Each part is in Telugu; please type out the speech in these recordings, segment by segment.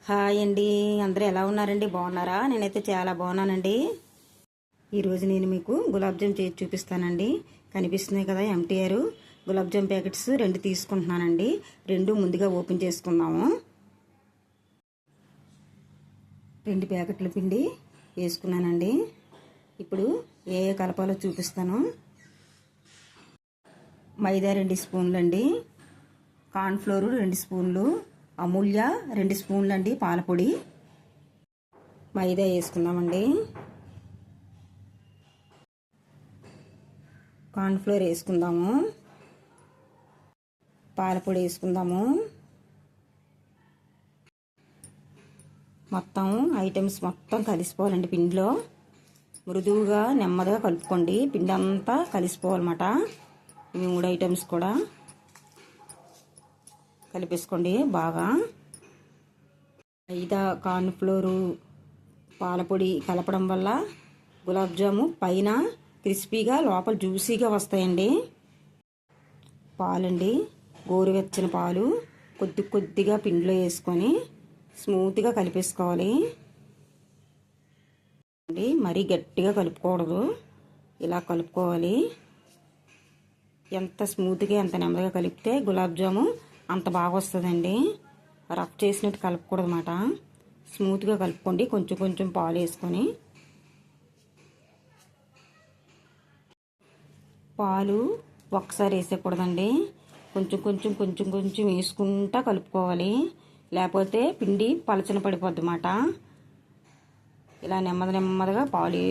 హాయ్ అండి, అందరూ ఎలా ఉన్నారండి? బాగున్నారా? నేనైతే చాలా బాగున్నానండి. ఈరోజు నేను మీకు గులాబ్ జామ్ చేసి చూపిస్తానండి. కనిపిస్తున్నాయి కదా, ఎంటీఆర్ గులాబ్ జామ్ ప్యాకెట్స్ 2 తీసుకుంటున్నానండి. 2 ముందుగా ఓపెన్ చేసుకుందాము. 2 ప్యాకెట్ల పిండి వేసుకున్నానండి. ఇప్పుడు ఏ కలపాలో చూపిస్తాను. మైదా 2 స్పూన్లు అండి, కార్న్ఫ్లోరు 2 స్పూన్లు, అమూల్య 2 స్పూన్లు అండి, పాలపొడి. మైదా వేసుకుందామండి. కార్న్ఫ్లోర్ వేసుకుందాము. పాలపొడి వేసుకుందాము. మొత్తం ఐటమ్స్ మొత్తం కలిసిపోవాలండి పిండిలో. మృదువుగా నెమ్మదిగా కలుపుకోండి. పిండి అంతా కలిసిపోవాలన్నమాట. ఈ 3 ఐటమ్స్ కూడా కలిపేసుకోండి బాగా. మైదా, కార్న్ఫ్లోరు, పాలపొడి కలపడం వల్ల గులాబ్ జాము పైన క్రిస్పీగా లోపల జ్యూసీగా వస్తాయండి. పాలండి, గోరువెచ్చని పాలు కొద్ది కొద్దిగా పిండిలో వేసుకొని స్మూత్గా కలిపేసుకోవాలి. మరీ గట్టిగా కలుపుకూడదు, ఇలా కలుపుకోవాలి. ఎంత స్మూత్గా ఎంత నెమ్మదిగా కలిపితే గులాబ్ జాము అంత బాగా వస్తుందండి. రఫ్ చేసినట్టు కలుపుకూడదు అన్నమాట. స్మూత్గా కలుపుకోండి. కొంచెం కొంచెం పాలు వేసుకొని. పాలు ఒకసారి వేసేయకూడదండి, కొంచెం కొంచెం కొంచెం కొంచెం వేసుకుంటా కలుపుకోవాలి. లేకపోతే పిండి పలచన పడిపోద్ది అన్నమాట. ఇలా నెమ్మదిగా పాలు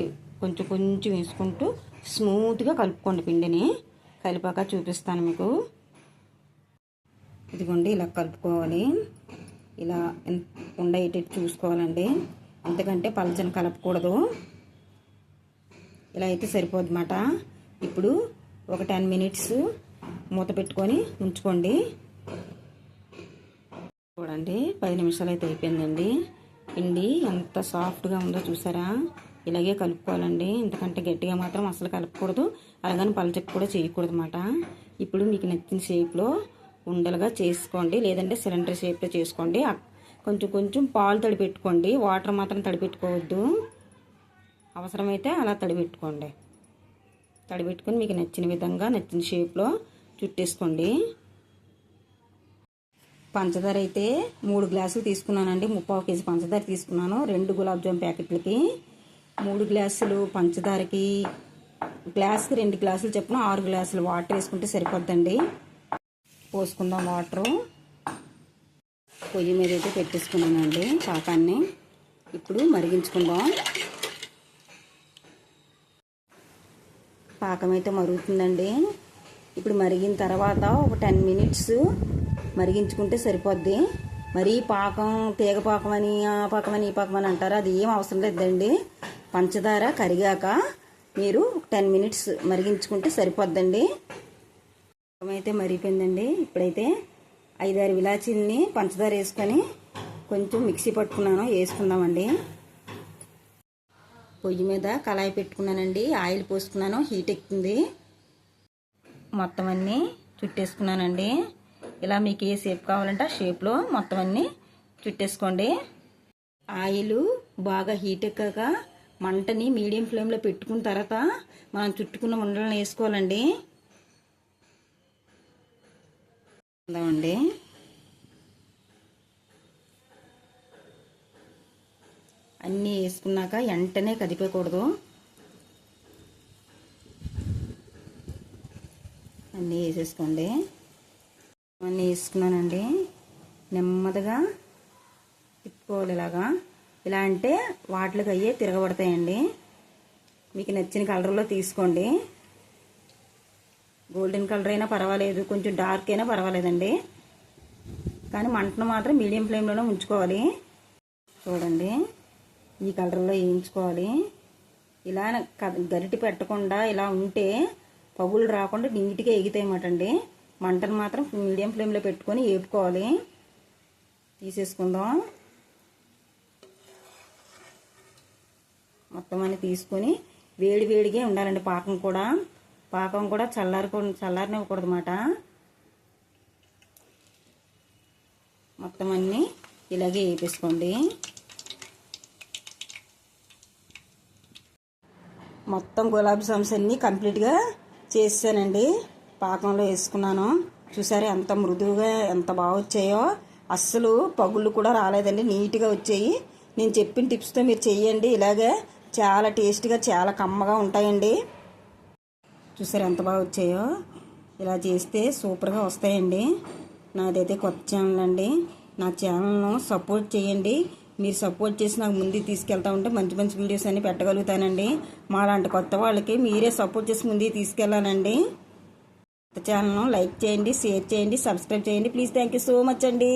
కొంచెం కొంచెం వేసుకుంటూ స్మూత్గా కలుపుకోండి పిండిని. కలిపాక చూపిస్తాను మీకు. ఇదిగోండి, ఇలా కలుపుకోవాలి. ఇలా ఉండేటట్టు చూసుకోవాలండి, ఎందుకంటే పలచని కలపకూడదు. ఇలా అయితే సరిపోద్ది అన్నమాట. ఇప్పుడు ఒక 10 మినిట్స్ మూత పెట్టుకొని ఉంచుకోండి. చూడండి, 10 నిమిషాలు అయితే అయిపోయిందండి. పిండి ఎంత సాఫ్ట్గా ఉందో చూసారా? ఇలాగే కలుపుకోవాలండి, ఎందుకంటే గట్టిగా మాత్రం అసలు కలపకూడదు, అలాగని పలచక కూడా చేయకూడదు అన్నమాట. ఇప్పుడు మీకు నచ్చిన షేప్లో ఉండలుగా చేసుకోండి, లేదంటే సిలిండర్ షేప్లో చేసుకోండి. కొంచెం కొంచెం పాలు తడిపెట్టుకోండి, వాటర్ మాత్రం తడిపెట్టుకోవద్దు. అవసరమైతే అలా తడిపెట్టుకోండి. తడిపెట్టుకొని మీకు నచ్చిన విధంగా నచ్చిన షేప్లో చుట్టేసుకోండి. పంచదార అయితే 3 గ్లాసులు తీసుకున్నానండి. 3/4 కేజీ పంచదార తీసుకున్నాను 2 గులాబ్ జామ్ ప్యాకెట్లకి. 3 గ్లాసులు పంచదారకి గ్లాస్కి 2 గ్లాసులు చొప్పున 6 గ్లాసులు వాటర్ వేసుకుంటే సరిపోద్దండి. పోసుకుందాం వాటరు. పొయ్యి మీద అయితే పెట్టేసుకున్నానండి పాకాన్ని. ఇప్పుడు మరిగించుకుందాం. పాకం అయితే మరుగుతుందండి. ఇప్పుడు మరిగిన తర్వాత ఒక 10 మినిట్స్ మరిగించుకుంటే సరిపోద్ది. మరీ పాకం తీగ పాకం అని ఆ పాకం అని ఈ పాకం అని అంటారు, అది ఏం అవసరం లేదండి. పంచదార కరిగాక మీరు 10 మినిట్స్ మరిగించుకుంటే సరిపోద్దండి. పాకం అయితే మరిగిపోయిందండి. ఇప్పుడైతే 5-6 ఇలాచీలని పంచదార వేసుకొని కొంచెం మిక్సీ పట్టుకున్నాను, వేసుకుందామండి. పొయ్యి మీద కళాయి పెట్టుకున్నానండి, ఆయిల్ పోసుకున్నాను, హీట్ ఎక్కుతుంది. మొత్తం అన్నీ చుట్టేసుకున్నానండి. ఇలా మీకు ఏ షేప్ కావాలంటే ఆ షేప్లో మొత్తం అన్నీ చుట్టేసుకోండి. ఆయిల్ బాగా హీట్ ఎక్కాక మంటని మీడియం ఫ్లేమ్లో పెట్టుకున్న తర్వాత మనం చుట్టుకున్న ఉండలను వేసుకోవాలండి. అండి అన్నీ వేసుకున్నాక వెంటనే కదిపేయకూడదు. అన్నీ వేసేసుకోండి. అన్నీ వేసుకున్నానండి. నెమ్మదిగా తిప్పుకోవాలి ఇలాగా. ఇలా అంటే వాటికి అయ్యే తిరగబడతాయండి. మీకు నచ్చిన కలర్లో తీసుకోండి. గోల్డెన్ కలర్ అయినా పర్వాలేదు, కొంచెం డార్క్ అయినా పర్వాలేదండి, కానీ మంటను మాత్రం మీడియం ఫ్లేమ్లోనే ఉంచుకోవాలి. చూడండి, ఈ కలర్లో వేయించుకోవాలి. ఇలా గరిటె పెట్టకుండా ఇలా ఉంటే పగులు రాకుండా నీట్గా ఎగుతాయన్నమాట అండి. మంటను మాత్రం మీడియం ఫ్లేమ్లో పెట్టుకొని వేపుకోవాలి. తీసేసుకుందాం. మొత్తం అన్ని తీసుకొని వేడిగా ఉండాలండి. పాకం కూడా చల్లారనివ్వకూడదు అన్నమాట. మొత్తం అన్నీ ఇలాగే వేపేసుకోండి. మొత్తం గులాబ్ జామ్స్ అన్నీ కంప్లీట్గా చేసానండి. పాకంలో వేసుకున్నాను. చూసారా ఎంత మృదువుగా ఎంత బాగా వచ్చాయో. అస్సలు పగుళ్ళు కూడా రాలేదండి, నీట్గా వచ్చాయి. నేను చెప్పిన టిప్స్తో మీరు చెయ్యండి. ఇలాగే చాలా టేస్ట్గా చాలా కమ్మగా ఉంటాయండి. చూసారా ఎంత బాగా వచ్చాయో. ఇలా చేస్తే సూపర్గా వస్తాయండి. నాదైతే కొత్త ఛానల్ అండి. నా ఛానల్ను సపోర్ట్ చేయండి. మీరు సపోర్ట్ చేసి నాకు ముందుకు తీసుకెళ్తా ఉంటే మంచి మంచి వీడియోస్ అన్నీ పెట్టగలుగుతానండి. మాలాంటి కొత్త వాళ్ళకి మీరే సపోర్ట్ చేసి ముందుకు తీసుకెళ్ళానండి. ఛానల్ను లైక్ చేయండి, షేర్ చేయండి, సబ్స్క్రైబ్ చేయండి please. Thank you so much అండి.